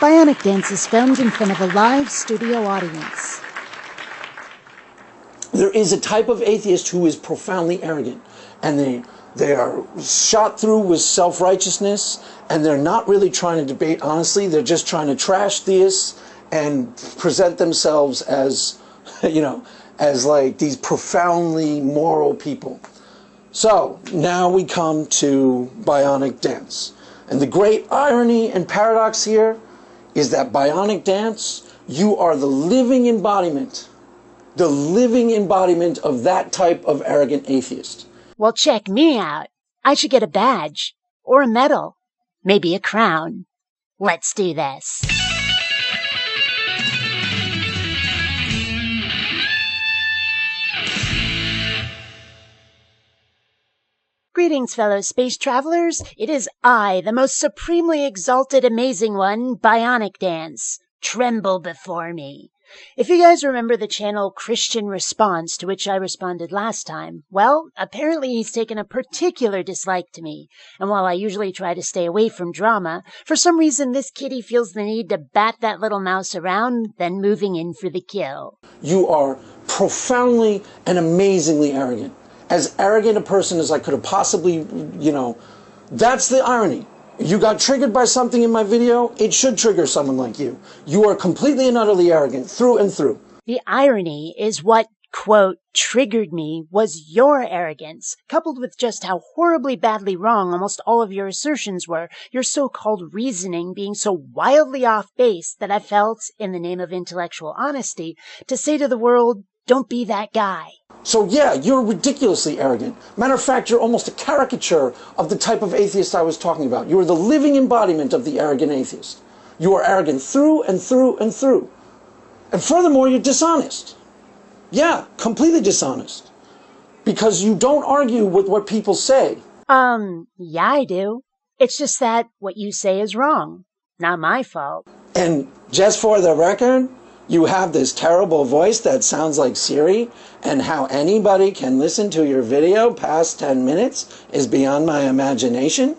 BionicDance is filmed in front of a live studio audience. There is a type of atheist who is profoundly arrogant, and they are shot through with self-righteousness, and they're not really trying to debate honestly. They're just trying to trash theists and present themselves as, as like these profoundly moral people. So now we come to BionicDance. And the great irony and paradox here is that BionicDance, you are the living embodiment of that type of arrogant atheist. Well, check me out. I should get a badge. Or a medal. Maybe a crown. Let's do this. Greetings, fellow space travelers. It is I, the most supremely exalted, amazing one, BionicDance. Tremble before me. If you guys remember the channel Christian Response, to which I responded last time, well, apparently he's taken a particular dislike to me, and while I usually try to stay away from drama, for some reason this kitty feels the need to bat that little mouse around, then moving in for the kill. You are profoundly and amazingly arrogant. As arrogant a person as I could have possibly, that's the irony. You got triggered by something in my video, it should trigger someone like you. You are completely and utterly arrogant, through and through. The irony is what, quote, triggered me was your arrogance, coupled with just how horribly badly wrong almost all of your assertions were, your so-called reasoning being so wildly off base that I felt, in the name of intellectual honesty, to say to the world, don't be that guy. So yeah, you're ridiculously arrogant. Matter of fact, you're almost a caricature of the type of atheist I was talking about. You are the living embodiment of the arrogant atheist. You are arrogant through and through and through. And furthermore, you're dishonest. Yeah, completely dishonest. Because you don't argue with what people say. Yeah, I do. It's just that what you say is wrong. Not my fault. And just for the record, you have this terrible voice that sounds like Siri, and how anybody can listen to your video past 10 minutes is beyond my imagination.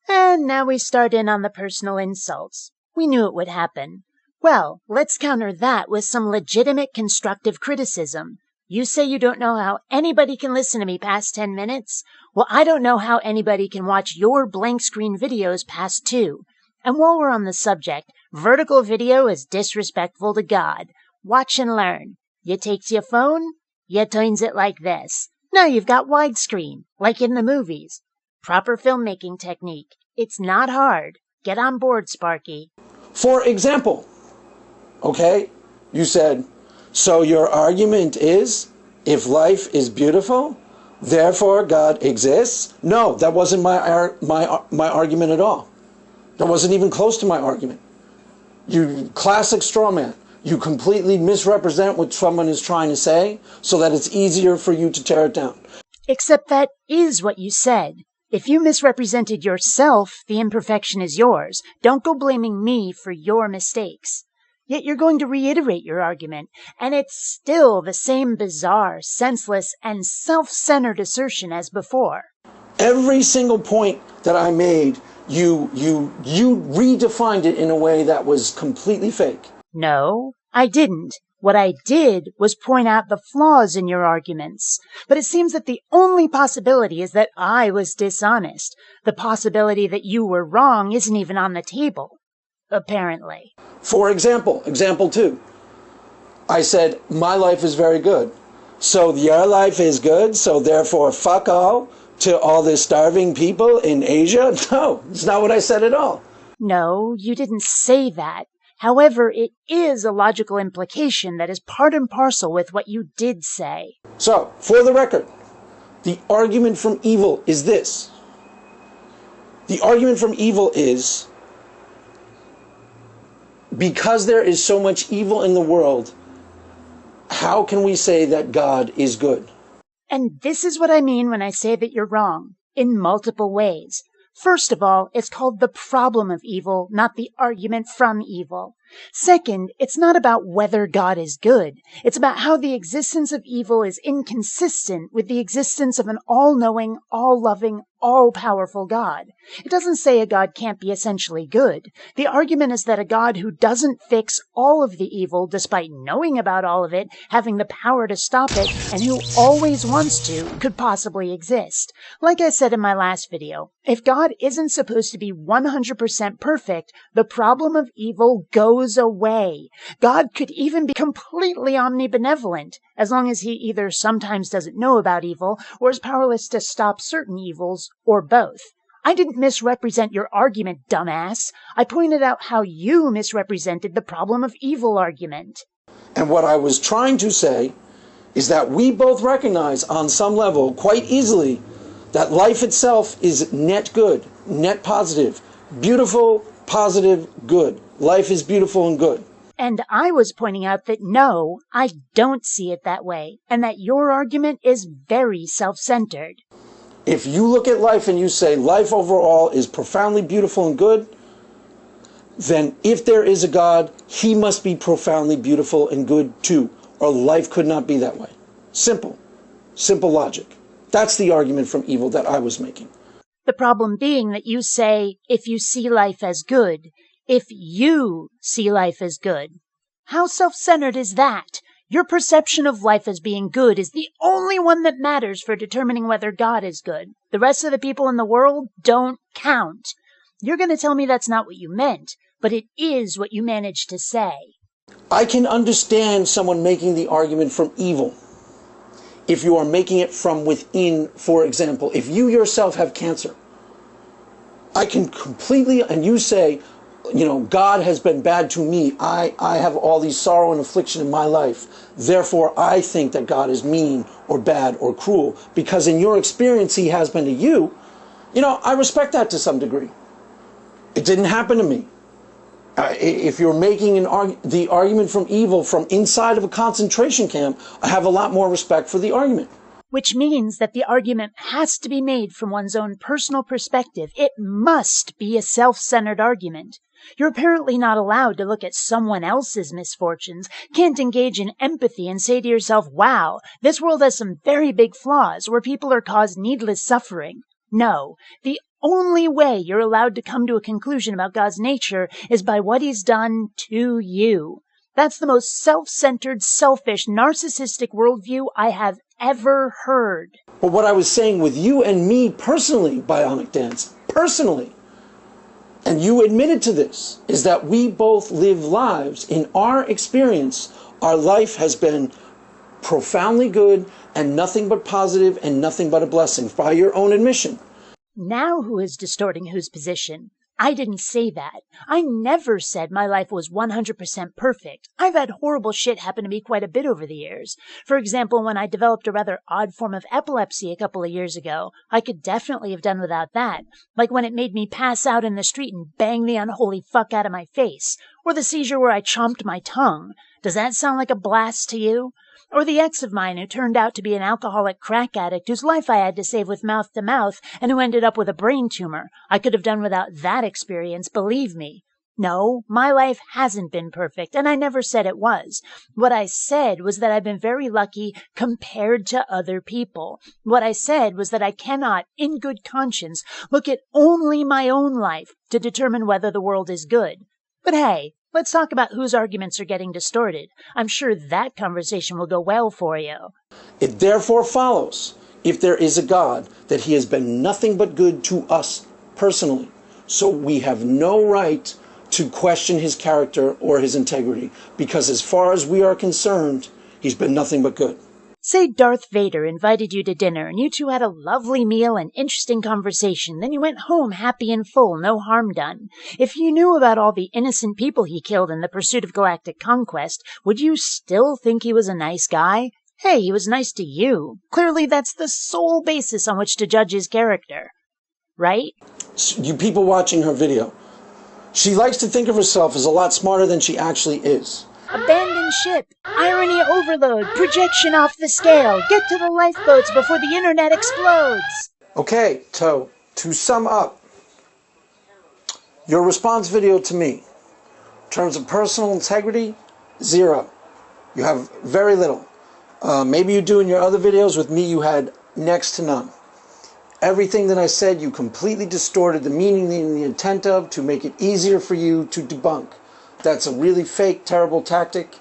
And now we start in on the personal insults. We knew it would happen. Well, let's counter that with some legitimate constructive criticism. You say you don't know how anybody can listen to me past 10 minutes? Well, I don't know how anybody can watch your blank screen videos past 2. And while we're on the subject, vertical video is disrespectful to God. Watch and learn. You takes your phone, you turns it like this. Now you've got widescreen, like in the movies. Proper filmmaking technique. It's not hard. Get on board, Sparky. For example, okay, you said, so your argument is, if life is beautiful, therefore God exists? No, that wasn't my argument at all. That wasn't even close to my argument. You classic straw man. You completely misrepresent what someone is trying to say so that it's easier for you to tear it down. Except that is what you said. If you misrepresented yourself, the imperfection is yours. Don't go blaming me for your mistakes. Yet you're going to reiterate your argument, and it's still the same bizarre, senseless, and self-centered assertion as before. Every single point that I made, you redefined it in a way that was completely fake. No, I didn't. What I did was point out the flaws in your arguments. But it seems that the only possibility is that I was dishonest. The possibility that you were wrong isn't even on the table. Apparently. For example, example 2. I said, my life is very good. So your life is good, so therefore fuck all to all the starving people in Asia? No, it's not what I said at all. No, you didn't say that. However, it is a logical implication that is part and parcel with what you did say. So, for the record, the argument from evil is this. The argument from evil is, because there is so much evil in the world, how can we say that God is good? And this is what I mean when I say that you're wrong, in multiple ways. First of all, it's called the problem of evil, not the argument from evil. Second, it's not about whether God is good. It's about how the existence of evil is inconsistent with the existence of an all-knowing, all-loving, all-powerful God. It doesn't say a God can't be essentially good. The argument is that a God who doesn't fix all of the evil, despite knowing about all of it, having the power to stop it, and who always wants to, could possibly exist. Like I said in my last video, if God isn't supposed to be 100% perfect, the problem of evil goes away. God could even be completely omnibenevolent, as long as he either sometimes doesn't know about evil, or is powerless to stop certain evils, or both. I didn't misrepresent your argument, dumbass. I pointed out how you misrepresented the problem of evil argument. And what I was trying to say is that we both recognize on some level quite easily that life itself is net good, net positive, beautiful, positive, good. Life is beautiful and good. And I was pointing out that no, I don't see it that way, and that your argument is very self-centered. If you look at life and you say life overall is profoundly beautiful and good, then if there is a God, he must be profoundly beautiful and good too, or life could not be that way. Simple. Simple logic. That's the argument from evil that I was making. The problem being that you say, if you see life as good, if you see life as good. How self-centered is that? Your perception of life as being good is the only one that matters for determining whether God is good. The rest of the people in the world don't count. You're going to tell me that's not what you meant, but it is what you managed to say. I can understand someone making the argument from evil. If you are making it from within, for example, if you yourself have cancer, I can completely, and you say, you know, God has been bad to me. I have all these sorrow and affliction in my life. Therefore, I think that God is mean or bad or cruel because in your experience, he has been to you. You know, I respect that to some degree. It didn't happen to me. If you're making the argument from evil from inside of a concentration camp, I have a lot more respect for the argument. Which means that the argument has to be made from one's own personal perspective. It must be a self-centered argument. You're apparently not allowed to look at someone else's misfortunes, can't engage in empathy and say to yourself, wow, this world has some very big flaws where people are caused needless suffering. No, the only way you're allowed to come to a conclusion about God's nature is by what he's done to you. That's the most self-centered, selfish, narcissistic worldview I have ever heard. But what I was saying with you and me personally, BionicDance, personally, and you admitted to this, is that we both live lives. In our experience, our life has been profoundly good and nothing but positive and nothing but a blessing, by your own admission. Now who is distorting whose position? I didn't say that. I never said my life was 100% perfect. I've had horrible shit happen to me quite a bit over the years. For example, when I developed a rather odd form of epilepsy a couple of years ago, I could definitely have done without that. Like when it made me pass out in the street and bang the unholy fuck out of my face. Or the seizure where I chomped my tongue. Does that sound like a blast to you? Or the ex of mine who turned out to be an alcoholic crack addict whose life I had to save with mouth to mouth and who ended up with a brain tumor. I could have done without that experience, believe me. No, my life hasn't been perfect, and I never said it was. What I said was that I've been very lucky compared to other people. What I said was that I cannot, in good conscience, look at only my own life to determine whether the world is good. But hey, let's talk about whose arguments are getting distorted. I'm sure that conversation will go well for you. It therefore follows, if there is a God, that he has been nothing but good to us personally. So we have no right to question his character or his integrity, because as far as we are concerned, he's been nothing but good. Say Darth Vader invited you to dinner and you two had a lovely meal and interesting conversation. Then you went home happy and full, no harm done. If you knew about all the innocent people he killed in the pursuit of galactic conquest, would you still think he was a nice guy? Hey, he was nice to you. Clearly that's the sole basis on which to judge his character. Right? You people watching her video, she likes to think of herself as a lot smarter than she actually is. Abandon ship, irony overload, projection off the scale, get to the lifeboats before the internet explodes. Okay, to sum up, your response video to me, in terms of personal integrity, 0. You have very little. Maybe you do in your other videos. With me, you had next to none. Everything that I said, you completely distorted the meaning and the intent of to make it easier for you to debunk. That's a really fake, terrible tactic.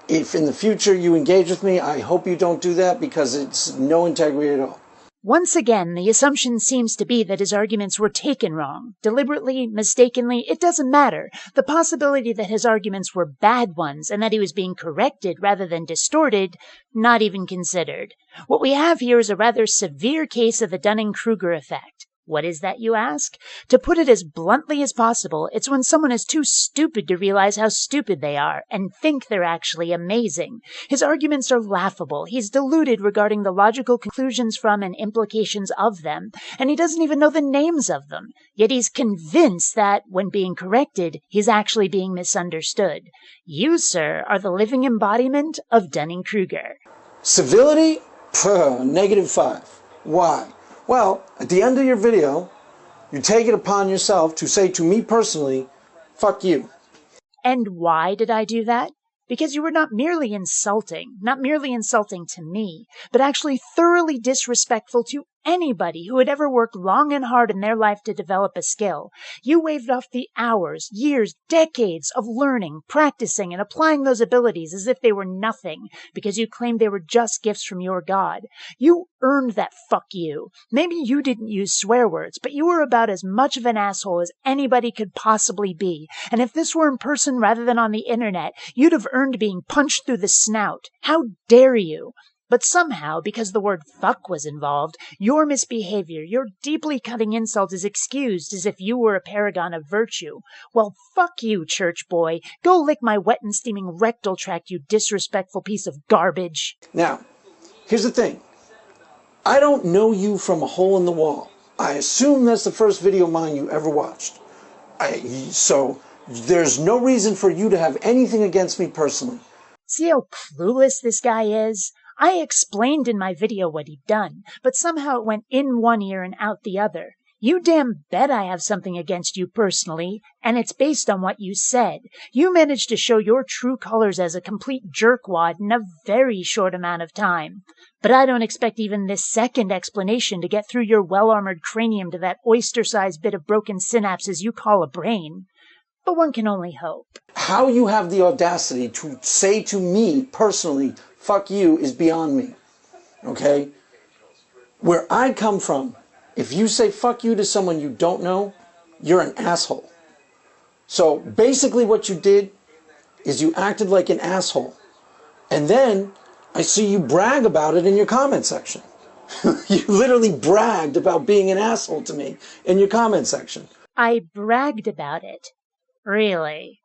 If in the future you engage with me, I hope you don't do that because it's no integrity at all. Once again, the assumption seems to be that his arguments were taken wrong. Deliberately, mistakenly, it doesn't matter. The possibility that his arguments were bad ones and that he was being corrected rather than distorted, not even considered. What we have here is a rather severe case of the Dunning-Kruger effect. What is that, you ask? To put it as bluntly as possible, it's when someone is too stupid to realize how stupid they are and think they're actually amazing. His arguments are laughable. He's deluded regarding the logical conclusions from and implications of them, and he doesn't even know the names of them. Yet he's convinced that, when being corrected, he's actually being misunderstood. You, sir, are the living embodiment of Dunning-Kruger. Civility? -5. Why? Well, at the end of your video, you take it upon yourself to say to me personally, fuck you. And why did I do that? Because you were not merely insulting to me, but actually thoroughly disrespectful to anybody who had ever worked long and hard in their life to develop a skill. You waved off the hours, years, decades of learning, practicing, and applying those abilities as if they were nothing, because you claimed they were just gifts from your God. You earned that fuck you. Maybe you didn't use swear words, but you were about as much of an asshole as anybody could possibly be. And if this were in person rather than on the internet, you'd have earned being punched through the snout. How dare you? But somehow, because the word fuck was involved, your misbehavior, your deeply cutting insult is excused as if you were a paragon of virtue. Well, fuck you, church boy. Go lick my wet and steaming rectal tract, you disrespectful piece of garbage. Now, here's the thing. I don't know you from a hole in the wall. I assume that's the first video of mine you ever watched. So there's no reason for you to have anything against me personally. See how clueless this guy is? I explained in my video what he'd done, but somehow it went in one ear and out the other. You damn bet I have something against you personally, and it's based on what you said. You managed to show your true colors as a complete jerkwad in a very short amount of time. But I don't expect even this second explanation to get through your well-armored cranium to that oyster-sized bit of broken synapses you call a brain. But one can only hope. How you have the audacity to say to me personally, fuck you, is beyond me. Okay? Where I come from, if you say fuck you to someone you don't know, you're an asshole. So basically what you did is you acted like an asshole. And then I see you brag about it in your comment section. You literally bragged about being an asshole to me in your comment section. I bragged about it. Really?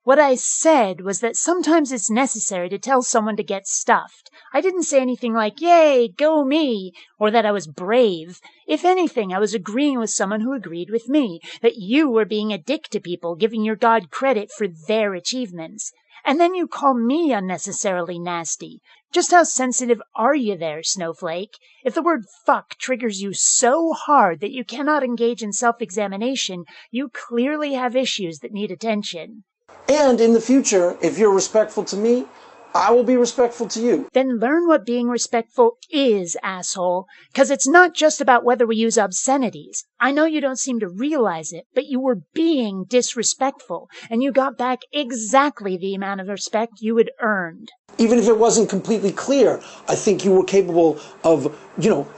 What I said was that sometimes it's necessary to tell someone to get stuffed. I didn't say anything like, yay, go me, or that I was brave. If anything, I was agreeing with someone who agreed with me, that you were being a dick to people, giving your God credit for their achievements. And then you call me unnecessarily nasty. Just how sensitive are you there, Snowflake? If the word fuck triggers you so hard that you cannot engage in self-examination, you clearly have issues that need attention. And in the future, if you're respectful to me, I will be respectful to you. Then learn what being respectful is, asshole. 'Cause it's not just about whether we use obscenities. I know you don't seem to realize it, but you were being disrespectful, and you got back exactly the amount of respect you had earned. Even if it wasn't completely clear, I think you were capable of,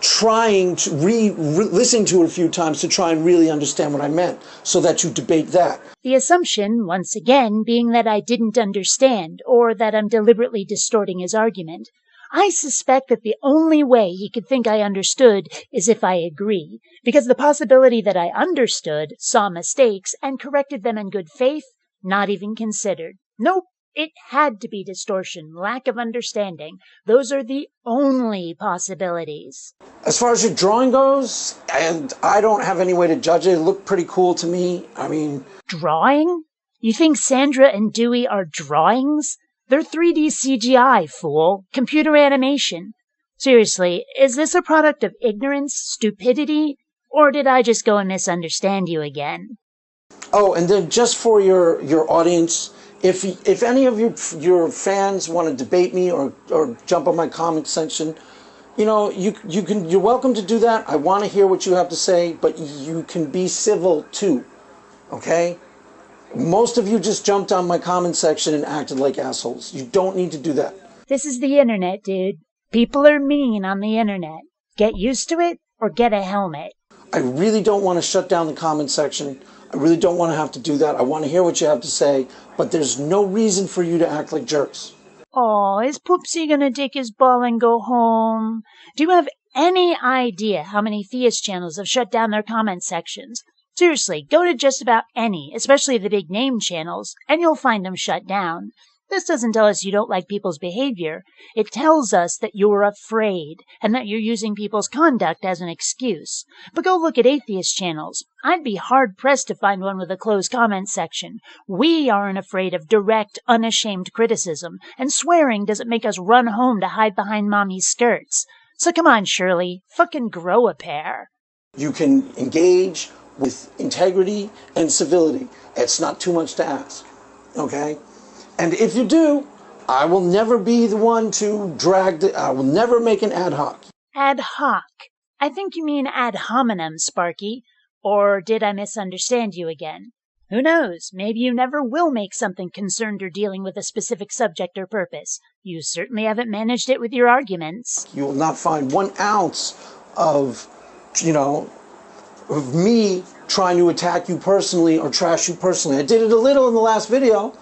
trying to listen to it a few times to try and really understand what I meant, so that you debate that. The assumption, once again, being that I didn't understand, or that I'm deliberately distorting his argument. I suspect that the only way he could think I understood is if I agree, because the possibility that I understood, saw mistakes, and corrected them in good faith, not even considered. Nope. It had to be distortion, lack of understanding. Those are the only possibilities. As far as your drawing goes, and I don't have any way to judge it, it looked pretty cool to me. I mean... Drawing? You think Sandra and Dewey are drawings? They're 3D CGI, fool. Computer animation. Seriously, is this a product of ignorance, stupidity, or did I just go and misunderstand you again? Oh, and then just for your audience... If any of your fans want to debate me or jump on my comment section, You know, you're welcome to do that. I want to hear what you have to say, but you can be civil too, okay? Most of you just jumped on my comment section and acted like assholes. You don't need to do that. This is the internet, dude. People are mean on the internet. Get used to it or get a helmet. I really don't want to shut down the comment section. I really don't want to have to do that. I want to hear what you have to say, but there's no reason for you to act like jerks. Oh, is Poopsie gonna take his ball and go home? Do you have any idea how many theist channels have shut down their comment sections? Seriously, go to just about any, especially the big name channels, and you'll find them shut down. This doesn't tell us you don't like people's behavior. It tells us that you're afraid and that you're using people's conduct as an excuse. But go look at atheist channels. I'd be hard-pressed to find one with a closed comment section. We aren't afraid of direct, unashamed criticism, and swearing doesn't make us run home to hide behind mommy's skirts. So come on, Shirley, fucking grow a pair. You can engage with integrity and civility. It's not too much to ask, okay? And if you do, I will never be the one to I will never make an ad hoc. Ad hoc? I think you mean ad hominem, Sparky. Or did I misunderstand you again? Who knows? Maybe you never will make something concerned or dealing with a specific subject or purpose. You certainly haven't managed it with your arguments. You will not find 1 ounce of, of me trying to attack you personally or trash you personally. I did it a little in the last video.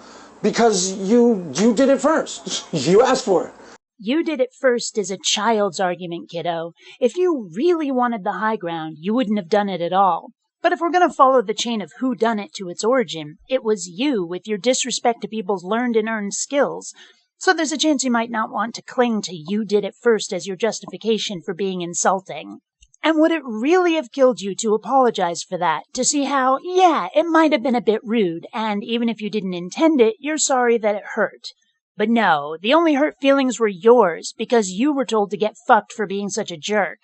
Because you did it first. You asked for it. You did it first is a child's argument, kiddo. If you really wanted the high ground, you wouldn't have done it at all. But if we're going to follow the chain of who done it to its origin, it was you with your disrespect to people's learned and earned skills. So there's a chance you might not want to cling to you did it first as your justification for being insulting. And would it really have killed you to apologize for that, to see how, yeah, it might have been a bit rude, and even if you didn't intend it, you're sorry that it hurt? But no, the only hurt feelings were yours, because you were told to get fucked for being such a jerk.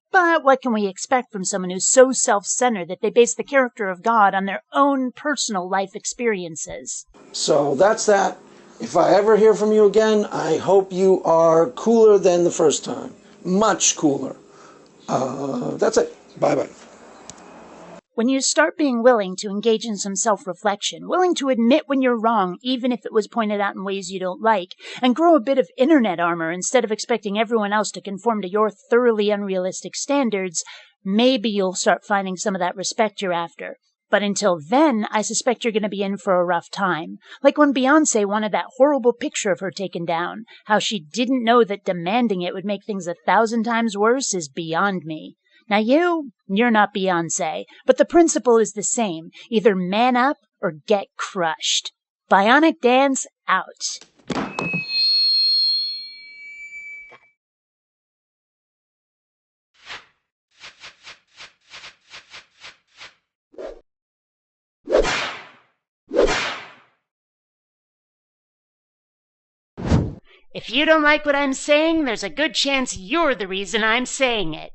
But what can we expect from someone who's so self-centered that they base the character of God on their own personal life experiences? So that's that. If I ever hear from you again, I hope you are cooler than the first time. Much cooler. That's it. Bye-bye. When you start being willing to engage in some self-reflection, willing to admit when you're wrong, even if it was pointed out in ways you don't like, and grow a bit of internet armor instead of expecting everyone else to conform to your thoroughly unrealistic standards, maybe you'll start finding some of that respect you're after. But until then, I suspect you're going to be in for a rough time. Like when Beyoncé wanted that horrible picture of her taken down. How she didn't know that demanding it would make things 1,000 times worse is beyond me. Now you're not Beyoncé, but the principle is the same. Either man up or get crushed. BionicDance out. If you don't like what I'm saying, there's a good chance you're the reason I'm saying it.